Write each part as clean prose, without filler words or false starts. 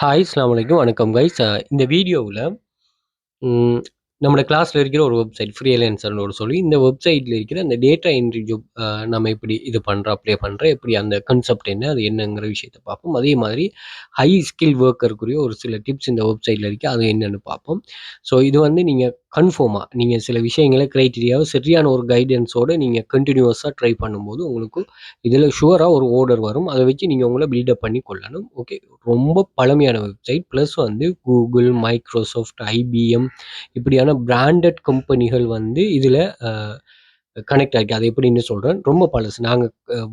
Hi அஸ்ஸலாமு அலைக்கும். வணக்கம் கைஸ். இந்த வீடியோவுல ம் நம்முடைய கிளாஸ்ல இருக்கிற ஒரு வெப்சைட் ஃப்ரீலான்சர்ன்னு சொல்லி இந்த வெப்சைட்ல இருக்கிற அந்த டேட்டா என்ட்ரி ஜாப் நம்ம எப்படி இது பண்றோம், அப்ளை பண்றோம், எப்படி அந்த கான்செப்ட் என்ன, அது என்னங்கிற விஷயத்த பார்ப்போம். அதே மாதிரி ஹை ஸ்கில் ஒர்க்கருக்குரிய ஒரு சில டிப்ஸ் இந்த வெப்சைட்ல இருக்கு. அது என்னன்னு பார்ப்போம். ஸோ இது வந்து நீங்க கன்ஃபார்மா நீங்க சில விஷயங்கள கிரைட்டீரியாவ சரியான ஒரு கைடன்ஸோட நீங்க கன்டினியூவஸா ட்ரை பண்ணும்போது உங்களுக்கு இதுல ஷூரா ஒரு ஆர்டர் வரும். அத வச்சு நீங்க உங்கள பில்டப் பண்ணி கொள்ளணும். ஓகே. ரொம்ப பழமையான வெப்சைட். பிளஸ் வந்து Google, Microsoft, IBM இப்படியான பிராண்டட் கம்பெனிகள் வந்து இதில அ கனெக்ட் ஆயிருக்கு. அது எப்படின்னு சொல்றேன். ரொம்ப பழசு. நாங்க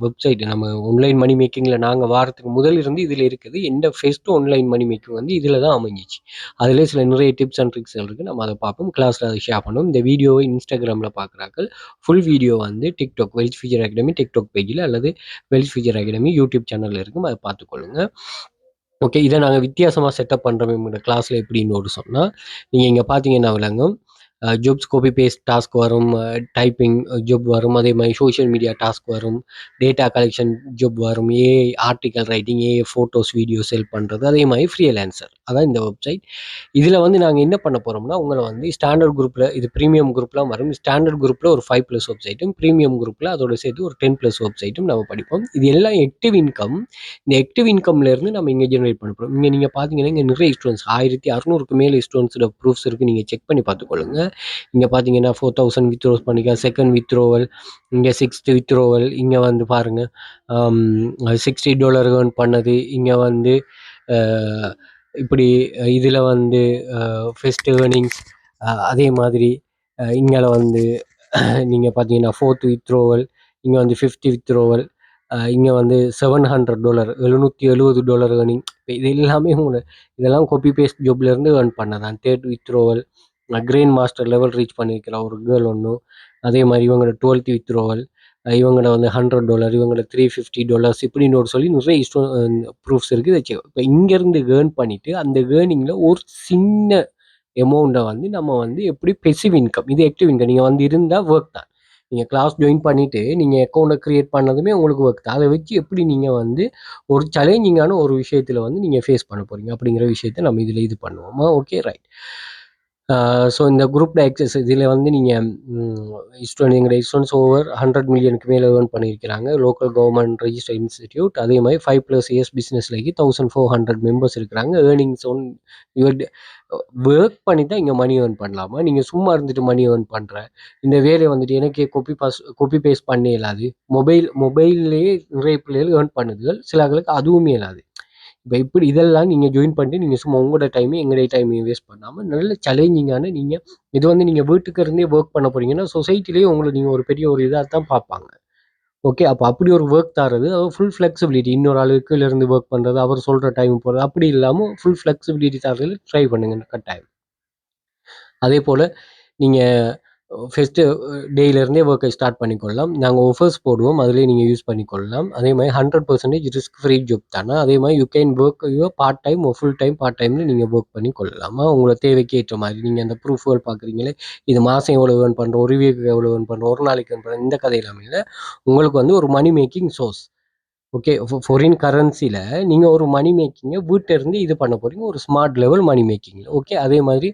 வெப்சைட் நம்ம ஆன்லைன் மணி மேக்கிங்ல நாங்க வாரத்துக்கு முதல் இருந்து இதில இருக்குது. எந்த ஃபர்ஸ்ட் ஆன்லைன் மணி மேக்கிங் வந்து இதில தான் அமைஞ்சிச்சு. அதிலே சில நிறைய டிப்ஸ் அண்ட் ட்ரிக்ஸ்கள் இருக்கு. நம்ம அத பார்ப்போம். கிளாஸ்ல அத ஷேர் பண்ணுவோம். இந்த வீடியோவை Instagramல பார்க்குறாக்கள் ஃபுல் வீடியோ வந்து TikTok wealth future academy TikTok பேஜ்ல அல்லது வெல்த் ஃபியூச்சர் அகாடமி யூடியூப் சேனல்ல இருக்கும். அத பார்த்துக்கொள்ளுங்க. ஓகே. இத நாங்க வித்தியாசமா செட்டப் பண்றோம் எங்களோட கிளாஸ்ல எப்படின்னு ஒரு சொன்னா, நீங்க இங்க பார்த்தீங்கன்னா விளங்கும். ஜாப்ஸ் காப்பி பேஸ்ட் டாஸ்க் வரும். டைப்பிங் ஜாப் வரும். அதே மாரி சோசியல் மீடியா டாஸ்க் வரும். டேட்டா கலெக்ஷன் ஜாப் வரும். AI article writing, AI photos, videos help பண்றது. அதே மாரி ஃப்ரீலான்சர். அதான் இந்த வெப்சைட். இதில வந்து நாங்க என்ன பண்ண போறோம்னா, உங்கள வந்து ஸ்டாண்டர்ட் குரூப்ல இது பிரீமியம் குரூப்லாம் வரும். ஸ்டாண்டர்ட் குரூப்ல ஒரு 5+ வெப்சைட்டும், பிரீமியம் குரூப்ல அதோட சேர்த்து ஒரு 10+ வெப்சைட்டும் நம்ம படிப்போம். இது எல்லாம் ஆக்டிவ் இன்கம். இந்த ஆக்டிவ் இன்கம்ல இருந்து நம்ம இங்க ஜெனரேட் பண்ண போறோம். இங்க நீங்க பார்த்தீங்கன்னா, இங்க நிறைய ஸ்டூடண்ட்ஸ் 1600க்கு மேல ஸ்டூடண்ட்ஸோட ப்ரூஃப்ஸ் இருக்கு. நீங்க செக் பண்ணி பார்த்துக்கொள்ளுங்க. இங்க பார்த்தீங்கன்னா 4000 வித்ட்ராஸ் பண்ணிக்கலாம். செகண்ட் வித்ட்ரோவல், இங்க 6த் வித்ட்ரோவல், இங்க வந்து பாருங்க $60 ஏர்ன் பண்ணது. இங்க வந்து அ இப்படி இதுல வந்து ஃபர்ஸ்ட் ஏர்னிங்ஸ் அதே மாதிரி இங்கல வந்து நீங்க பார்த்தீங்கன்னா 4த் வித்ட்ரோவல், இங்க வந்து 5த் வித்ட்ரோவல், இங்க வந்து $700 $770 ஏர்னிங். இது எல்லாமே இதெல்லாம் காப்பி பேஸ்ட் ஜாப்ல இருந்து ஏர்ன் பண்ணதான். 3rd withdrawal grandmaster level reach பண்ணியிருக்கிற ஒரு கேர்ள் ஒன்று. அதே மாதிரி இவங்களோட 12th வித்ட்ரோவல், இவங்களோட வந்து $100, இவங்களோட $350 இப்படின்னு ஒரு சொல்லி நிறைய ப்ரூஃப்ஸ் இருக்குது. இப்போ இங்கேருந்து ஏர்ன் பண்ணிட்டு அந்த ஏர்னிங்ல ஒரு சின்ன அமௌண்ட்டை வந்து நம்ம வந்து எப்படி பெசிவ் இன்கம், இது ஆக்டிவ் இன்கம். நீங்கள் வந்து இருந்தால் ஒர்க் தான். நீங்கள் கிளாஸ் ஜாயின் பண்ணிவிட்டு நீங்கள் அக்கௌண்ட்டை க்ரியேட் பண்ணதுமே உங்களுக்கு ஒர்க் தான். அதை வச்சு எப்படி நீங்கள் வந்து ஒரு சேலஞ்சிங்கான ஒரு விஷயத்தில் வந்து நீங்கள் ஃபேஸ் பண்ண போகிறீங்க அப்படிங்கிற விஷயத்தை நம்ம இதில் இது பண்ணுவோமா? Okay, right. ஸோ இந்த குரூப்ல ஆக்சஸ் இதில் வந்து நீங்கள் எங்களுடைய ஸ்டூடெண்ட்ஸ் ஓவர் 100 மில்லியனுக்கு மேலே ஏர்ன் பண்ணியிருக்கிறாங்க. Local government register institute. அதே மாதிரி 5+ இயர்ஸ் பிஸ்னஸ்லேக்கு 1400 மெம்பர்ஸ் இருக்கிறாங்க. ஏர்னிங்ஸ் ஒர்க் பண்ணி தான் இங்கே மணி ஏர்ன் பண்ணலாமா? நீங்கள் சும்மா இருந்துட்டு மணி ஏர்ன் பண்ணுறேன் இந்த வேலையை வந்துட்டு எனக்கே காப்பி பேஸ்ட் பண்ண இயலாது. மொபைல்லேயே நிறைய பிள்ளைகள் ஏர்ன் பண்ணுதுகள். சிலர்களுக்கு அதுவுமே இயலாது. இப்போ இப்படி இதெல்லாம் நீங்கள் ஜாயின் பண்ணிட்டு நீங்கள் சும்மா உங்களோட டைமையும் எங்களுடைய டைமையும் வேஸ்ட் பண்ணாமல் நல்ல சேலஞ்சிங்கான நீங்கள் இது வந்து நீங்கள் வீட்டுக்கு இருந்தே ஒர்க் பண்ண போகிறீங்கன்னா சொசைட்டிலேயே உங்களை நீங்கள் ஒரு பெரிய ஒரு இதாக தான் பார்ப்பாங்க. ஓகே. அப்போ அப்படி ஒரு ஒர்க் தரது அது ஃபுல் ஃப்ளெக்சிபிலிட்டி. இன்னொரு ஆளு கீழ இருந்து ஒர்க் பண்ணுறது, அவர் சொல்கிற டைம் போகிறது அப்படி இல்லாமல் ஃபுல் ஃப்ளெக்சிபிலிட்டி தரதில் ட்ரை பண்ணுங்க கட்டாயம். அதே போல் நீங்கள் ஃபர்ஸ்ட்டு டேயிலேருந்தே ஒர்க்கை ஸ்டார்ட் பண்ணிக்கொள்ளலாம். நாங்கள் ஆஃபர்ஸ் போடுவோம். அதிலேயே நீங்கள் யூஸ் பண்ணிக்கொள்ளலாம். அதே மாதிரி 100% ரிஸ்க் ஃப்ரீ ஜாப் தானே. அதே மாதிரி you can work your part time full time part டைம்ல நீங்கள் ஒர்க் பண்ணி கொள்ளலாமா உங்களோட தேவைக்கு ஏற்ற மாதிரி. நீங்கள் அந்த ப்ரூஃப்கள் பார்க்குறீங்களே, இது மாதம் எவ்வளோ ஏர்ன் பண்ணுறோம், ஒரு வீக்கு எவ்வளோ ஏர்ன் பண்ணுறோம், ஒரு நாளைக்கு ஏர்ன் பண்ணுறோம், இந்த கதை எல்லாமே இல்லை. உங்களுக்கு வந்து ஒரு money making source. Okay. Foreign கரன்சியில் நீங்கள் ஒரு மணி மேக்கிங்கை வீட்டிலேருந்து இது பண்ண போகிறீங்க. ஒரு ஸ்மார்ட் லெவல் மணி மேக்கிங்கில். ஓகே. அதே மாதிரி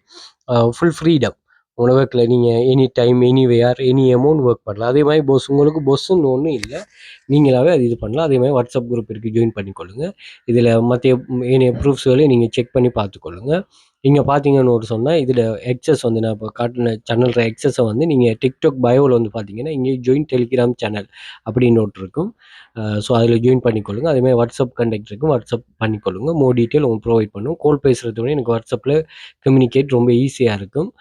ஃபுல் ஃப்ரீடம். உங்களோட ஒர்க்கில் நீங்கள் any time anywhere any amount work பண்ணலாம். அதே மாதிரி உங்களுக்கு பொஸ்ஸுன்னு ஒன்றும் இல்லை. நீங்களாவே அது இது பண்ணலாம். அதே மாதிரி வாட்ஸ்அப் குரூப் இருக்குது, ஜாயின் பண்ணிக்கொள்ளுங்க. இதில் மற்ற ஏனைய ப்ரூஃப்ஸ்களையும் நீங்கள் செக் பண்ணி பார்த்துக்கொள்ளுங்க. இங்கே பார்த்தீங்கன்னு ஒரு சொன்னால் இதில் எக்ஸஸ் வந்து நான் இப்போ காட்டின சேனல் எக்ஸஸை வந்து நீங்கள் டிக்டாக் பயோவில் வந்து பார்த்தீங்கன்னா இங்கே ஜாயின் டெலிகிராம் சேனல் அப்படின்னு ஒன்று இருக்கும். ஸோ அதில் ஜாயின் பண்ணிக்கொள்ளுங்க. அதேமாதிரி வாட்ஸ்அப் கண்டெக்ட் இருக்கும், வாட்ஸ்அப் பண்ணிக்கொள்ளுங்க. மோர் டீட்டெயில் உங்களுக்கு ப்ரொவைட் பண்ணும். கால் பேசுகிறது விட எனக்கு வாட்ஸ்அப்பில் கம்யூனிகேட் ரொம்ப ஈஸியாக இருக்கும்.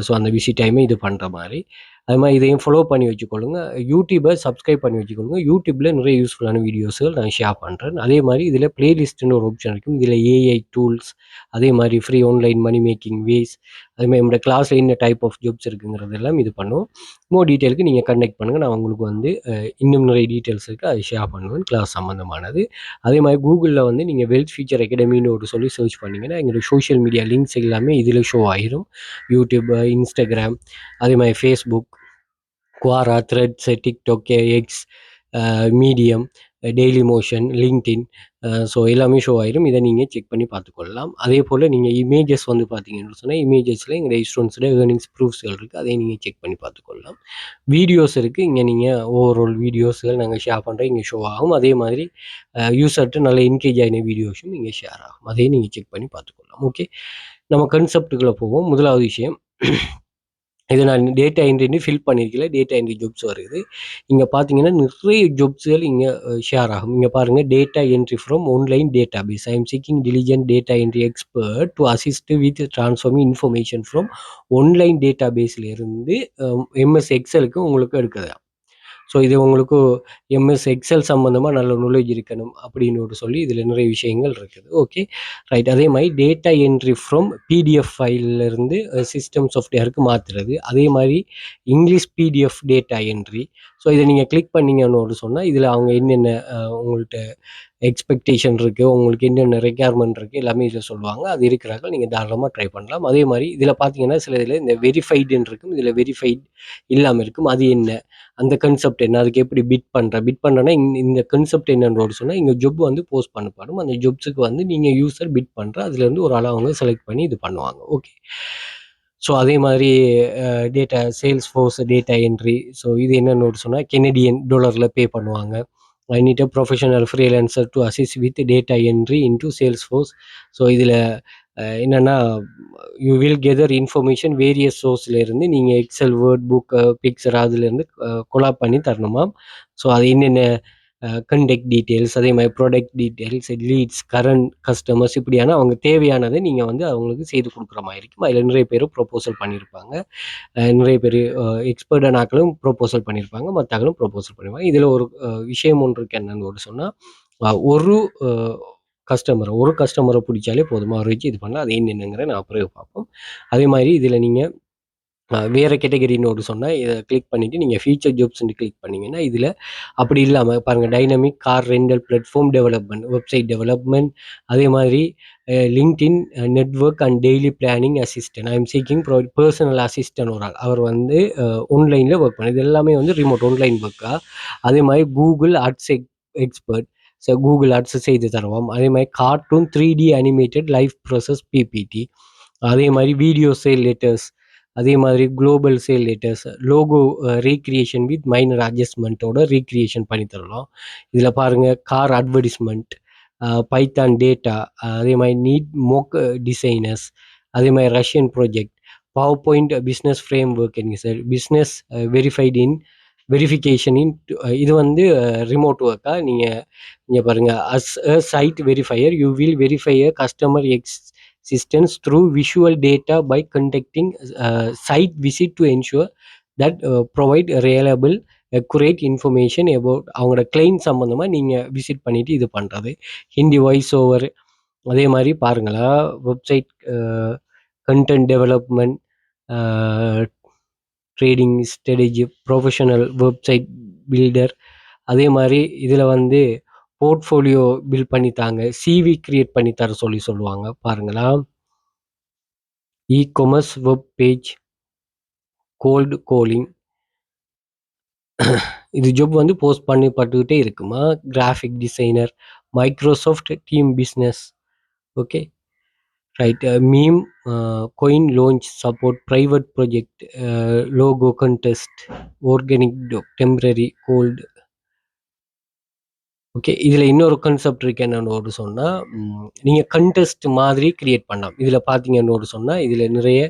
ஸோ அந்த பிஸி டைமை இது பண்ணுற மாதிரி. அது மாதிரி இதையும் ஃபாலோ பண்ணி வச்சுக்கொள்ளுங்க. யூடியூபை சப்ஸ்கிரைப் பண்ணி வச்சுக்கொள்ளுங்க. யூடியூப்பில் நிறைய யூஸ்ஃபுல்லான வீடியோஸ்கள் நான் ஷேர் பண்ணுறேன். அதே மாதிரி இதில் பிளேலிஸ்ட்டுன்னு ஒரு ஆப்ஷன் இருக்கும். இதில் ஏஐ டூல்ஸ், அதே மாதிரி free online money making ways, அதுமாதிரி நம்மளோட கிளாஸில் என்ன டைப் ஆஃப் ஜாப்ஸ் இருக்குங்கிறது எல்லாம் இது பண்ணுவோம். மோர் டீட்டெயிலுக்கு நீங்கள் கனெக்ட் பண்ணுங்கள். நான் உங்களுக்கு வந்து இன்னும் நிறைய டீட்டெயில்ஸ் இருக்குது, அதை ஷேர் பண்ணுவேன் கிளாஸ் சம்மந்தமானது. அதே மாதிரி கூகுளில் வந்து நீங்கள் வெல்த் ஃபியூச்சர் அகாடமின்னு ஒரு சொல்லி சர்ச் பண்ணிங்கன்னா எங்களுடைய சோஷியல் மீடியா லிங்க்ஸ் எல்லாமே இதில் ஷோ ஆயிரும். யூடியூப், இன்ஸ்டாகிராம், அதே மாதிரி Facebook, Quora, Threads, TikTok, X, Medium, Dailymotion, LinkedIn so எல்லாமே ஷோ ஆயிரும். இதை நீங்கள் செக் பண்ணி பார்த்துக்கொள்ளலாம். அதே போல் நீங்கள் இமேஜஸ் வந்து பார்த்தீங்கன்னு சொன்னால், இமேஜஸில் எங்களுடைய ஸ்டூடெண்ட்ஸோட ஏர்னிங்ஸ் ப்ரூஃப்ஸ்கள் இருக்குது. அதையும் நீங்கள் செக் பண்ணி பார்த்துக்கொள்ளலாம். வீடியோஸ் இருக்குது. இங்கே நீங்கள் ஓவரால் வீடியோஸ்கள் நாங்கள் ஷேர் பண்ணுறோம், இங்கே ஷோ ஆகும். அதே மாதிரி யூசர்கிட்ட நல்ல என்கேஜ் ஆகின வீடியோஸும் இங்கே ஷேர் ஆகும். அதையும் நீங்கள் செக் பண்ணி பார்த்துக்கொள்ளலாம். ஓகே, நம்ம கன்செப்ட்டுக்குள்ளே போவோம். முதலாவது விஷயம், இதை நான் டேட்டா என்ட்ரின்னு ஃபில் பண்ணியிருக்கல. டேட்டா என்ட்ரி ஜாப்ஸ் வருது. இங்கே பார்த்தீங்கன்னா நிறைய ஜாப்ஸ்கள் இங்கே ஷேர் ஆகும். இங்கே பாருங்கள், data entry from online database. I am seeking diligent data entry expert to assist with transforming information from online data பேஸ்லேருந்து எம்எஸ் எக்ஸலுக்கு உங்களுக்கு எடுக்குது. ஸோ இது உங்களுக்கு எம்எஸ் எக்ஸல் சம்மந்தமாக நல்ல நாலேஜ் இருக்கணும் அப்படின்னு சொல்லி இதில் நிறைய விஷயங்கள் இருக்குது. Okay, right. அதே மாதிரி டேட்டா என்ட்ரி ஃப்ரம் பிடிஎஃப் ஃபைல்லேருந்து சிஸ்டம் சாஃப்ட்வேருக்கு மாற்றுறது. அதே மாதிரி English PDF data entry. So இதை நீங்கள் கிளிக் பண்ணிங்கன்னு சொன்னால் இதில் அவங்க என்னென்ன உங்கள்கிட்ட எக்ஸ்பெக்டேஷன் இருக்குது, உங்களுக்கு என்னென்ன ரெக்யர்மெண்ட் இருக்குது, எல்லாமே இதில் சொல்லுவாங்க. அது இருக்கிறார்கள், நீங்கள் தாராளமாக ட்ரை பண்ணலாம். அதே மாதிரி இதில் பார்த்தீங்கன்னா சில இதில் இந்த வெரிஃபைடுன்னு இருக்கும், இதில் வெரிஃபைட் இல்லாமல் இருக்கும். அது என்ன, அந்த கன்செப்ட் என்ன, அதுக்கு எப்படி பிட் பண்ணுறேன்னா இந்த கன்செப்ட் என்னன்னு சொன்னால் இங்கே ஜொப் வந்து போஸ்ட் பண்ணப்படும். அந்த ஜொப்ஸுக்கு வந்து நீங்கள் யூசர் பிட் பண்ணுற அதுலேருந்து ஒரு ஆளை அவங்க செலக்ட் பண்ணி இது பண்ணுவாங்க. ஓகே, ஸோ அதே மாதிரி data sales force data entry. So இது என்னன்னு சொன்னால் கெனடியன் டாலரில் பே பண்ணுவாங்க. I need a professional freelancer to assist with data entry into Salesforce. So இதில் என்னென்னா you will gather information various சோர்ஸ்லேருந்து நீங்கள் எக்ஸல், வேர்ட், புக், பிக்சர் அதுலேருந்து கொலாப் பண்ணி தரணுமா. ஸோ அது என்னென்ன கண்டெக்ட் டீட்டெயில்ஸ், அதே மாதிரி product details, leads, current customers, இப்படியான அவங்க தேவையானதை நீங்கள் வந்து அவங்களுக்கு செய்து கொடுக்குற மாதிரி இருக்கும். அதில் நிறைய பேர் ப்ரொப்போசல் பண்ணியிருப்பாங்க. நிறைய பேர் எக்ஸ்பர்டான ஆக்களும் ப்ரொப்போசல் பண்ணியிருப்பாங்க, மற்ற ஆக்களும் ப்ரொப்போசல் பண்ணியிருப்பாங்க. இதில் ஒரு விஷயம் ஒன்று இருக்குது. என்னன்னு சொன்னால் ஒரு கஸ்டமரை பிடிச்சாலே போதுமா, அவரை வச்சு இது பண்ணலாம். அது என்னென்னங்கிற நான் பிறகு பார்ப்போம். அதே மாதிரி இதில் நீங்கள் வேறு கேட்டகரின்னு சொன்னால் இதை கிளிக் பண்ணிவிட்டு நீங்கள் ஃபீச்சர் ஜாப்ஸ்ன்னு கிளிக் பண்ணிங்கன்னா இதில் அப்படி இல்லாமல் பாருங்கள், dynamic car rental platform development, website development, அதே மாதிரி LinkedIn network and daily planning assistant. I am seeking personal assistant ஒரு ஆள், அவர் வந்து ஆன்லைனில் ஒர்க் பண்ணு. இது எல்லாமே வந்து ரிமோட் ஆன்லைன் ஒர்க்காக. அதே மாதிரி Google ads expert. So Google ads செய்து தருவோம். அதே மாதிரி cartoon 3D animated life process PPT. அதே மாதிரி வீடியோ சேல் லெட்டர்ஸ், அதே மாதிரி global sale letters, logo recreation with minor அட்ஜஸ்ட்மெண்ட்டோட ரீக்ரியேஷன் பண்ணி தரலாம். இதில் பாருங்கள், கார் அட்வர்டைஸ்மெண்ட், பைத்தான் டேட்டா, அதே மாதிரி நீட் மோக் டிசைனர்ஸ், அதே மாதிரி Russian project, PowerPoint business frame ஒர்க்குங்க சார், பிஸ்னஸ் வெரிஃபிகேஷன் இன் இது வந்து ரிமோட் ஒர்க்காக. நீங்கள் பாருங்கள், as a site verifier you will verify a customer existence through visual data by conducting site visit to ensure that provide reliable accurate information about அவங்களோட client சம்மந்தமாக நீங்கள் visit பண்ணிவிட்டு இது பண்ணுறது. Hindi voice over. அதே மாதிரி பாருங்களா, website content development, trading strategy, professional website builder. அதே மாதிரி இதில் வந்து போர்ட்ஃபோலியோ பில்ட் பண்ணித்தாங்க, சிவி கிரியேட் பண்ணி தர சொல்லுவாங்க. பாருங்களா, e-commerce web page, cold calling, இது ஜாப் வந்து போஸ்ட் பண்ணப்பட்டுக்கிட்டே இருக்குமா. Graphic designer, Microsoft team business. Okay, right. Meme, coin launch support, private project, logo contest, organic temporary cold. Okay, இதில் இன்னொரு கான்செப்ட் இருக்குது. என்னென்னு சொன்னால் நீங்கள் கண்டெஸ்ட் மாதிரி கிரியேட் பண்ணலாம். இதில் பார்த்தீங்கன்னு சொன்னால் இதில் நிறைய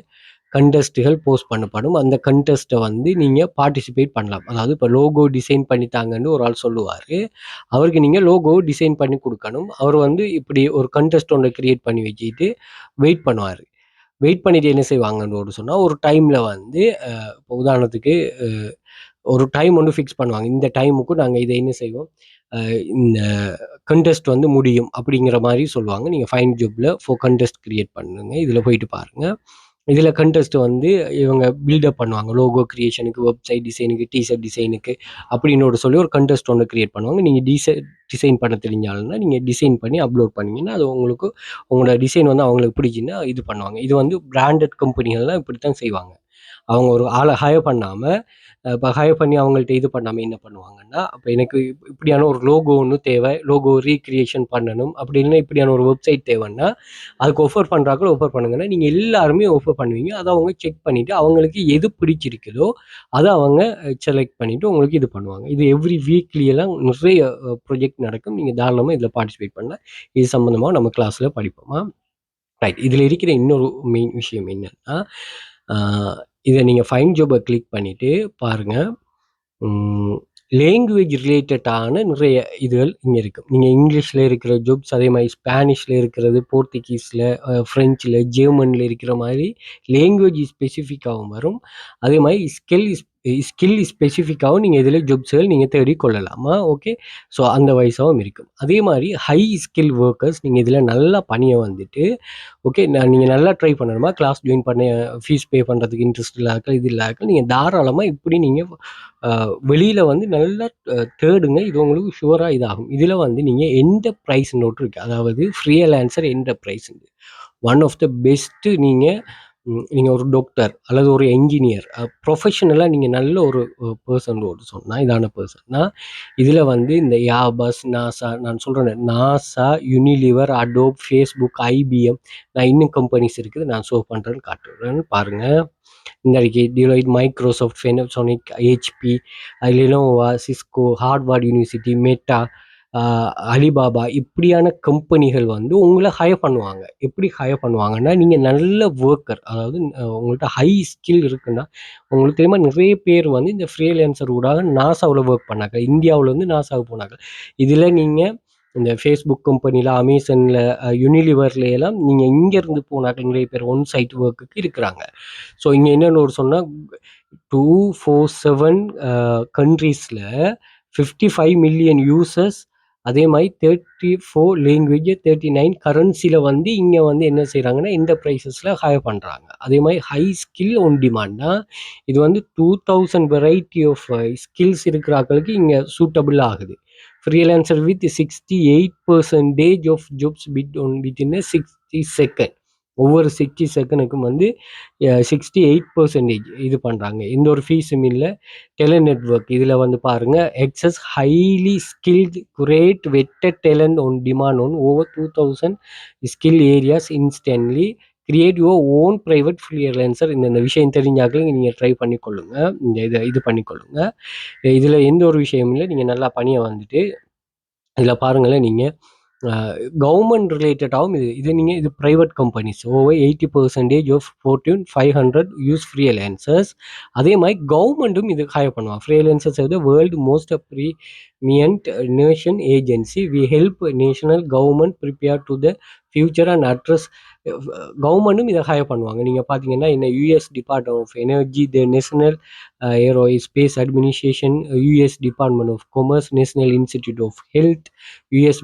கண்டெஸ்ட்டுகள் போஸ்ட் பண்ணப்படும். அந்த கண்டெஸ்ட்டை வந்து நீங்கள் பார்ட்டிசிபேட் பண்ணலாம். அதாவது இப்போ லோகோ டிசைன் பண்ணித்தாங்கன்னு ஒரு ஆள் சொல்லுவார், அவருக்கு நீங்கள் லோகோ டிசைன் பண்ணி கொடுக்கணும். அவர் வந்து இப்படி ஒரு கண்டெஸ்ட் ஒன்று கிரியேட் பண்ணி வச்சுட்டு வெயிட் பண்ணுவார். வெயிட் பண்ணிவிட்டு என்ன செய்வாங்கன்னு சொன்னால் ஒரு டைமில் வந்து இப்போ உதாரணத்துக்கு ஒரு டைம் ஒன்று ஃபிக்ஸ் பண்ணுவாங்க. இந்த டைமுக்கு நாங்கள் இதை என்ன செய்வோம், இந்த கண்டெஸ்ட் வந்து முடியும் அப்படிங்கிற மாதிரி சொல்லுவாங்க. நீங்கள் ஃபைன் ஜாப்பில் கண்டெஸ்ட் கிரியேட் பண்ணுங்க. இதில் போயிட்டு பாருங்கள். இதில் கண்டெஸ்ட் வந்து இவங்க பில்டப் பண்ணுவாங்க. லோகோ கிரியேஷனுக்கு, வெப்சைட் டிசைனுக்கு, டிஷர்ட் டிசைனுக்கு அப்படின்னு சொல்லி ஒரு கண்டெஸ்ட் ஒன்று கிரியேட் பண்ணுவாங்க. நீங்கள் டிசைன் பண்ண தெரிஞ்சாலும்னா நீங்கள் டிசைன் பண்ணி அப்லோட் பண்ணிங்கன்னா அது உங்களோட டிசைன் வந்து அவங்களுக்கு பிடிச்சின்னா இது பண்ணுவாங்க. இது வந்து பிராண்டட் கம்பெனிகள்லாம் இப்படி தான் செய்வாங்க. அவங்க ஒரு ஆளை ஹையர் பண்ணாமல் இப்போ ஹையர் பண்ணி அவங்கள்ட்ட இது பண்ணாமல் என்ன பண்ணுவாங்கன்னா, அப்போ எனக்கு இப்படியான ஒரு லோகோ ஒன்று தேவை, லோகோ ரீக்ரியேஷன் பண்ணணும், அப்படி இல்லைன்னா இப்படியான ஒரு வெப்சைட் தேவைன்னா அதுக்கு ஆஃபர் பண்ணுறாக்கள் ஆஃபர் பண்ணுங்கன்னா நீங்கள் எல்லாருமே ஆஃபர் பண்ணுவீங்க. அதை அவங்க செக் பண்ணிவிட்டு அவங்களுக்கு எது பிடிச்சிருக்குதோ அதை அவங்க செலக்ட் பண்ணிவிட்டு உங்களுக்கு இது பண்ணுவாங்க. இது எவ்ரி வீக்லியெல்லாம் நிறைய ப்ரொஜெக்ட் நடக்கும். நீங்கள் தாராளமாக இதில் பார்ட்டிசிபேட் பண்ணலாம். இது சம்மந்தமாக நம்ம கிளாஸில் படிப்போமா. ரைட். இதில் இருக்கிற இன்னொரு மெயின் விஷயம் என்னன்னா, இதை நீங்கள் ஃபைண்ட் ஜாபை கிளிக் பண்ணிவிட்டு பாருங்கள். லேங்குவேஜ் ரிலேட்டடான நிறைய இதுகள் இங்கே இருக்குது. நீங்கள் இங்கிலீஷில் இருக்கிற ஜாப்ஸ், அதே மாதிரி ஸ்பானிஷில் இருக்கிறது, போர்த்துகீஸில், ஃப்ரெஞ்சில், ஜெர்மனில் இருக்கிற மாதிரி லேங்குவேஜ் ஸ்பெசிஃபிக்காகவும் வரும். அதே மாதிரி ஸ்கில் ஸ்பெசிஃபிக்காகவும் நீங்கள் இதில் ஜாப்ஸுகள் நீங்கள் தேடி கொள்ளலாமா. ஓகே. ஸோ அந்த வயசாகவும் இருக்கும். அதே மாதிரி ஹை ஸ்கில் ஒர்க்கர்ஸ் நீங்கள் இதில் நல்லா பணியை வந்துட்டு ஓகே நீங்கள் நல்லா ட்ரை பண்ணணுமா, கிளாஸ் ஜாயின் பண்ண ஃபீஸ் பே பண்ணுறதுக்கு இன்ட்ரெஸ்ட் இல்லாத இது இல்லாத நீங்கள் தாராளமாக இப்படி நீங்கள் வெளியில் வந்து நல்லா தேடுங்க. இது உங்களுக்கு ஷுவராக இதாகும். இதில் வந்து நீங்கள் எந்த ப்ரைஸ் நோட் இருக்குது, அதாவது ஃப்ரீலான்சர் எந்த price one of the best. நீங்கள் ஒரு டாக்டர் அல்லது ஒரு என்ஜினியர் ப்ரொஃபஷனலாக நீங்கள் நல்ல ஒரு பர்சன் சொன்னால் இதான பர்சன்னா இதில் வந்து இந்த யாபஸ், நாசா, நான் சொல்கிறேன் NASA, Unilever, Adobe, Facebook, IBM, நான் இன்னும் கம்பெனிஸ் இருக்குது நான் ஷோ பண்ணுறேன்னு காட்டுறேன்னு பாருங்கள். இந்த Deloitte, Microsoft, Panasonic, HP, Lenovo, Cisco, Harvard university, Meta, Alibaba இப்படியான கம்பெனிகள் வந்து உங்களை ஹையர் பண்ணுவாங்க. எப்படி ஹையர் பண்ணுவாங்கன்னா, நீங்கள் நல்ல ஒர்க்கர், அதாவது உங்கள்கிட்ட ஹை ஸ்கில் இருக்குன்னா உங்களுக்கு தெரியுமா நிறைய பேர் வந்து இந்த ஃப்ரீலான்சர் ஊடாக நாசாவில் ஒர்க் பண்ணாங்க. இந்தியாவில் வந்து நாசாவுக்கு போனாங்க. இதில் நீங்கள் இந்த ஃபேஸ்புக் கம்பெனியில், அமேசானில், யூனிலிவர்ல எல்லாம் நீங்கள் இங்கேருந்து போனாக்கள் நிறைய பேர் ஒன் சைட் ஒர்க்குக்கு இருக்கிறாங்க. ஸோ இங்கே என்னென்னு ஒரு சொன்னால் 247 கண்ட்ரீஸில் 55 மில்லியன் யூசர்ஸ், அதே மாதிரி 34 லாங்குவேஜ், 39 கரன்சியில் வந்து இங்கே வந்து என்ன செய்கிறாங்கன்னா இந்த ப்ரைஸஸில் ஹையர் பண்ணுறாங்க. அதே மாதிரி ஹை ஸ்கில் ஒன் டிமாண்ட்னா இது வந்து 2000 வெரைட்டி ஆஃப் ஸ்கில்ஸ் இருக்கிறாக்களுக்கு இங்கே சூட்டபிள் ஆகுது. Freelancer with 68% of jobs within 60 second. ஒவ்வொரு 60 செகண்டுக்கும் வந்து 68% இது பண்ணுறாங்க. எந்த ஒரு ஃபீஸும் இல்லை. டெலிநெட்வொர்க் இதில் வந்து பாருங்கள், access highly skilled curated vetted talent on demand on over 2000 skill areas instantly create your own private freelancer. இந்த விஷயம் தெரிஞ்சாக்கள் நீங்கள் ட்ரை பண்ணிக்கொள்ளுங்க, இந்த இது பண்ணிக்கொள்ளுங்க. இதில் எந்த ஒரு விஷயமும் இல்லை. நீங்கள் நல்லா பணியை வந்துட்டு இதில் பாருங்களேன். நீங்கள் கவர்மெண்ட் ரிலேட்டடாகவும் இது நீங்கள் இது private companies over 80% of Fortune 500 use freelancers. அதே மாதிரி கவர்மெண்ட்டும் இது ஹையர் பண்ணுவாங்க. Freelancers the world most preeminent nation agency. We help national government prepare to the future and address. கவர்மெண்ட்டும் இதை ஹையர் பண்ணுவாங்க. நீங்கள் பார்த்தீங்கன்னா இந்த US department of energy, the national aerospace administration, US department of commerce, national institute of health, US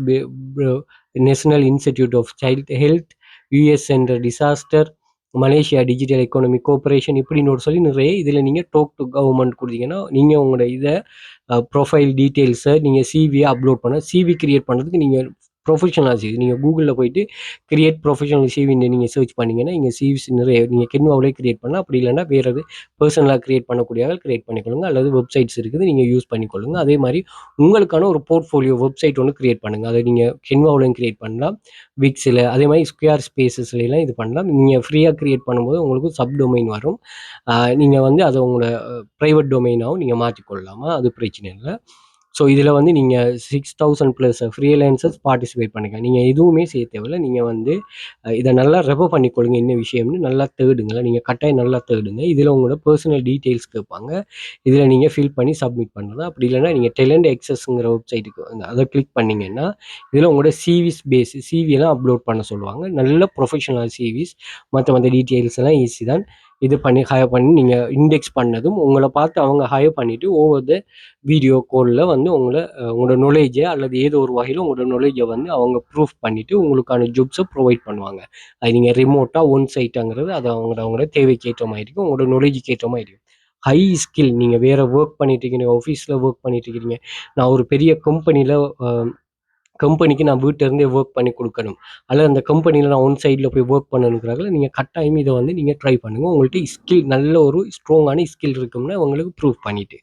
national institute of child health, US centre disaster, Malaysia digital economy cooperation இப்படின்னு சொல்லி நிறைய இதில் நீங்கள் talk to government கொடுத்தீங்கன்னா நீங்கள் உங்களோட இதை profile டீட்டெயில்ஸை நீங்கள் சிவியை அப்லோட் பண்ண, சிவி கிரியேட் பண்ணுறதுக்கு நீங்கள் ப்ரொஃபஷனல் சிவி நீங்கள் கூகுளில் போயிட்டு கிரியேட் ப்ரொஃபஷனல் சிவின்னு நீங்கள் சர்ச் பண்ணிங்கன்னா இங்கே சிவிஸ் நிறைய நீங்கள் கென்வாவிலே கிரியேட் பண்ணால், அப்படி இல்லைன்னா வேறு பர்சனலாக கிரியேட் பண்ணக்கூடிய கிரியேட் பண்ணிக்கொள்ளுங்க. அல்லது வெப்சைட்ஸ் இருக்குது நீங்கள் யூஸ் பண்ணிக்கொள்ளுங்க. அதே மாதிரி உங்களுக்கான ஒரு போர்ட்ஃபோலியோ வெப்சைட் ஒன்று கிரியேட் பண்ணுங்கள். அதை நீங்கள் கென்வாவிலையும் கிரியேட் பண்ணலாம், விக்ஸில், அதே மாதிரி ஸ்கொயர் ஸ்பேசஸ்லாம் இது பண்ணலாம். நீங்கள் ஃப்ரீயாக கிரியேட் பண்ணும்போது உங்களுக்கு சப் டொமைன் வரும். நீங்கள் வந்து அதை உங்களோட ப்ரைவேட் டொமைனாகவும் நீங்கள் மாற்றிக்கொள்ளலாமா, அது பிரச்சனை இல்லை. ஸோ இதில் வந்து நீங்கள் 6000+ ஃப்ரீலான்சர்ஸ் பார்ட்டிசிபேட் பண்ணுங்கள். நீங்கள் எதுவுமே செய்ய தேவையில்லை. நீங்கள் வந்து இதை நல்லா ரெஃபர் பண்ணிக்கொள்ளுங்க. என்ன விஷயம்னு நல்லா தேடுங்க. நீங்கள் கட்டாயம் நல்லா தேடுங்க. இதில் உங்களோட பர்சனல் டீட்டெயில்ஸ் கேட்பாங்க. இதில் நீங்கள் ஃபில் பண்ணி சப்மிட் பண்ணலாம். அப்படி இல்லைன்னா நீங்கள் டேலண்ட் எக்ஸஸ்ங்கிற வெப்சைட்டுக்கு அதை கிளிக் பண்ணிங்கன்னா இதில் உங்களோட சிவியெல்லாம் அப்லோட் பண்ண சொல்லுவாங்க. நல்ல ப்ரொஃபஷனல் சிவிஸ், மற்ற டீட்டெயில்ஸ் எல்லாம் ஈஸி தான். இது பண்ணி ஹையர் பண்ணி நீங்கள் இண்டெக்ஸ் பண்ணதும் உங்களை பார்த்து அவங்க ஹையர் பண்ணிவிட்டு ஓவர் த வீடியோ காலில் வந்து உங்களோட நாலேஜை அல்லது ஏதோ ஒரு வகையில் உங்களோட நாலேஜை வந்து அவங்க ப்ரூஃப் பண்ணிவிட்டு உங்களுக்கான ஜாப்ஸை ப்ரொவைட் பண்ணுவாங்க. அது நீங்கள் ரிமோட்டாக ஒன் சைட்டாங்கிறது அது அவங்களோட தேவைக்கு ஏற்ற மாதிரி இருக்கும், உங்களோட நாலேஜுக்கு ஏற்ற மாதிரி இருக்கும். ஹை ஸ்கில் நீங்கள் வேறு ஒர்க் பண்ணிட்டு இருக்கீங்க, ஆஃபீஸில் ஒர்க் பண்ணிட்டு இருக்கிறீங்க, நான் ஒரு பெரிய கம்பெனியில் கம்பெனிக்கு நான் வீட்டிலேருந்தே ஒர்க் பண்ணி கொடுக்கணும், அல்லது அந்த கம்பெனியில் நான் ஒன் சைடில் போய் ஒர்க் பண்ணணுங்கிறாங்கள, நீங்கள் கட்டாயம் இதை வந்து நீங்கள் ட்ரை பண்ணுங்கள். உங்கள்கிட்ட ஸ்கில் நல்ல ஒரு ஸ்ட்ராங்கான ஸ்கில் இருக்கும்னா உங்களுக்கு ப்ரூவ் பண்ணிவிட்டு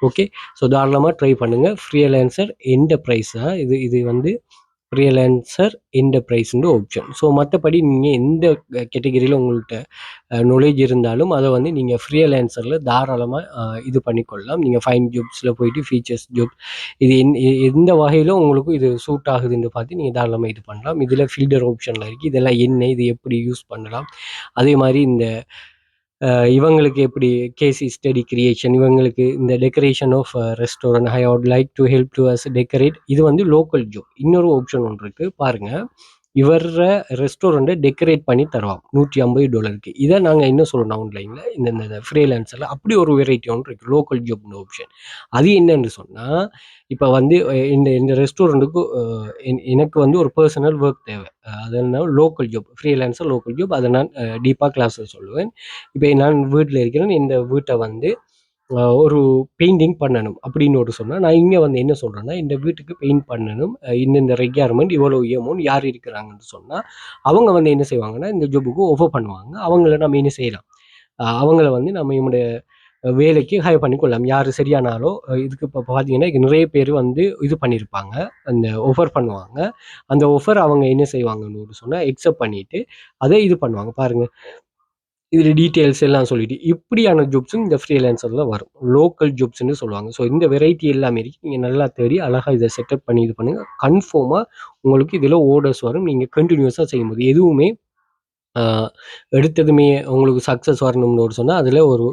ஓகே. ஸோ தாராளமாக ட்ரை பண்ணுங்கள். ஃப்ரீலான்சர் என்டர்பிரைஸாக இது இது வந்து ஃப்ரீலான்சர் என்டர்பிரைஸ்ன்ற ஆப்ஷன். ஸோ மற்றபடி நீங்கள் எந்த கேட்டகரியில் உங்கள்கிட்ட நாலேஜ் இருந்தாலும் அதை வந்து நீங்கள் ஃப்ரீலான்சரில் தாராளமாக இது பண்ணிக்கொள்ளலாம். நீங்கள் ஃபைன் ஜாப்ஸில் போயிட்டு ஃபீச்சர்ஸ் ஜாப் இது எந்த வகையிலும் உங்களுக்கு இது சூட் ஆகுதுன்னு பார்த்து நீங்கள் தாராளமாக இது பண்ணலாம். இதில் ஃபில்டர் ஆப்ஷனில் இருக்குது. இதெல்லாம் என்ன, இது எப்படி யூஸ் பண்ணலாம், அதே மாதிரி இந்த இவங்களுக்கு எப்படி கேசி ஸ்டடி கிரியேஷன், இவங்களுக்கு இந்த decoration of restaurant, I would like to help to us decorate, இது வந்து லோக்கல் ஜாப். இன்னொரு ஆப்ஷன் ஒன்று இருக்குது பாருங்கள், இவர ரெஸ்டாரண்ட்டை டெக்கரேட் பண்ணி தருவாங்க $150. இதை நாங்கள் என்ன சொல்லணும் ஆன்லைனில் இந்த ஃப்ரீலான்சரில் அப்படி ஒரு வெரைட்டி ஒன்று இருக்குது, லோக்கல் ஜாப்னு ஆப்ஷன். அது என்னன்னு சொன்னால், இப்போ வந்து இந்த ரெஸ்டாரண்ட்டுக்கு எனக்கு வந்து ஒரு பர்சனல் ஒர்க் தேவை, அதனால் local job, freelancer local job, அதை நான் டீப்பாக கிளாஸில் சொல்லுவேன். இப்போ நான் வீட்டில் இருக்கிறேன், இந்த வீட்டை வந்து ஒரு பெயிண்டிங் பண்ணணும் அப்படின்னு ஒரு சொன்னால், நான் இங்கே வந்து என்ன சொல்கிறேன்னா, இந்த வீட்டுக்கு பெயிண்ட் பண்ணணும், இந்த ரெக்யர்மெண்ட் இவ்வளோ அமௌண்ட் யார் இருக்கிறாங்கன்னு சொன்னால், அவங்க வந்து என்ன செய்வாங்கன்னா இந்த ஜாபுக்கு ஆஃபர் பண்ணுவாங்க. அவங்கள நம்ம என்ன செய்யலாம், அவங்கள வந்து நம்ம நம்முடைய வேலைக்கு ஹையர் பண்ணி கொள்ளலாம். யார் சரியானாலோ இதுக்கு இப்போ பார்த்தீங்கன்னா நிறைய பேர் வந்து இது பண்ணியிருப்பாங்க, அந்த ஆஃபர் பண்ணுவாங்க. அந்த ஆஃபர் அவங்க என்ன செய்வாங்கன்னு சொன்னால் அக்செப்ட் பண்ணிவிட்டு அதை இது பண்ணுவாங்க பாருங்கள். இதில் டீட்டெயில்ஸ் எல்லாம் சொல்லிட்டு இப்படியான ஜாப்ஸும் இந்த ஃப்ரீலான்சரில் வரும், லோக்கல் ஜாப்ஸ்ன்னு சொல்லுவாங்க. ஸோ இந்த வெரைட்டி எல்லாமே இருக்குது. நீங்கள் நல்லா தேடி அழகாக இதை செட்டப் பண்ணி இது பண்ணுங்கள். கன்ஃபார்மாக உங்களுக்கு இதில் ஆர்டர்ஸ் வரும். நீங்கள் கண்டினியூஸாக செய்யும்போது எதுவுமே எடுத்ததுமே உங்களுக்கு சக்ஸஸ் வரணும்னு சொன்னால் அதில் ஒரு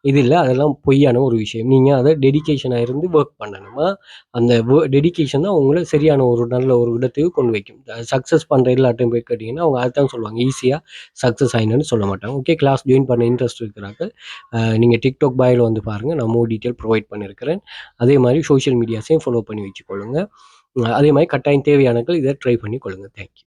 இது இல்லை, அதெல்லாம் பொய்யான ஒரு விஷயம். நீங்கள் அதை டெடிக்கேஷனாக இருந்து ஒர்க் பண்ணணுமா, அந்த டெடிக்கேஷன் தான் உங்களை சரியான ஒரு நல்ல ஒரு இடத்துக்கு கொண்டு வைக்கும். சக்ஸஸ் பண்ணுற எல்லாத்தையும் போய் கேட்டிங்கன்னா அவங்க அதுதான் சொல்லுவாங்க, ஈஸியாக சக்ஸஸ் ஆகினு சொல்ல மாட்டாங்க. ஓகே, கிளாஸ் ஜாயின் பண்ண இன்ட்ரெஸ்ட் இருக்கிறாங்க, நீங்கள் டிக்டாக் பாயில் வந்து பாருங்கள், நான் மோர் டீட்டெயில் ப்ரொவைட் பண்ணியிருக்கிறேன். அதே மாதிரி சோஷியல் மீடியாஸையும் ஃபாலோ பண்ணி வச்சுக்கொள்ளுங்க. அதே மாதிரி கட்டாயம் தேவையானங்கள் இதை ட்ரை பண்ணி கொள்ளுங்கள். தேங்க்யூ.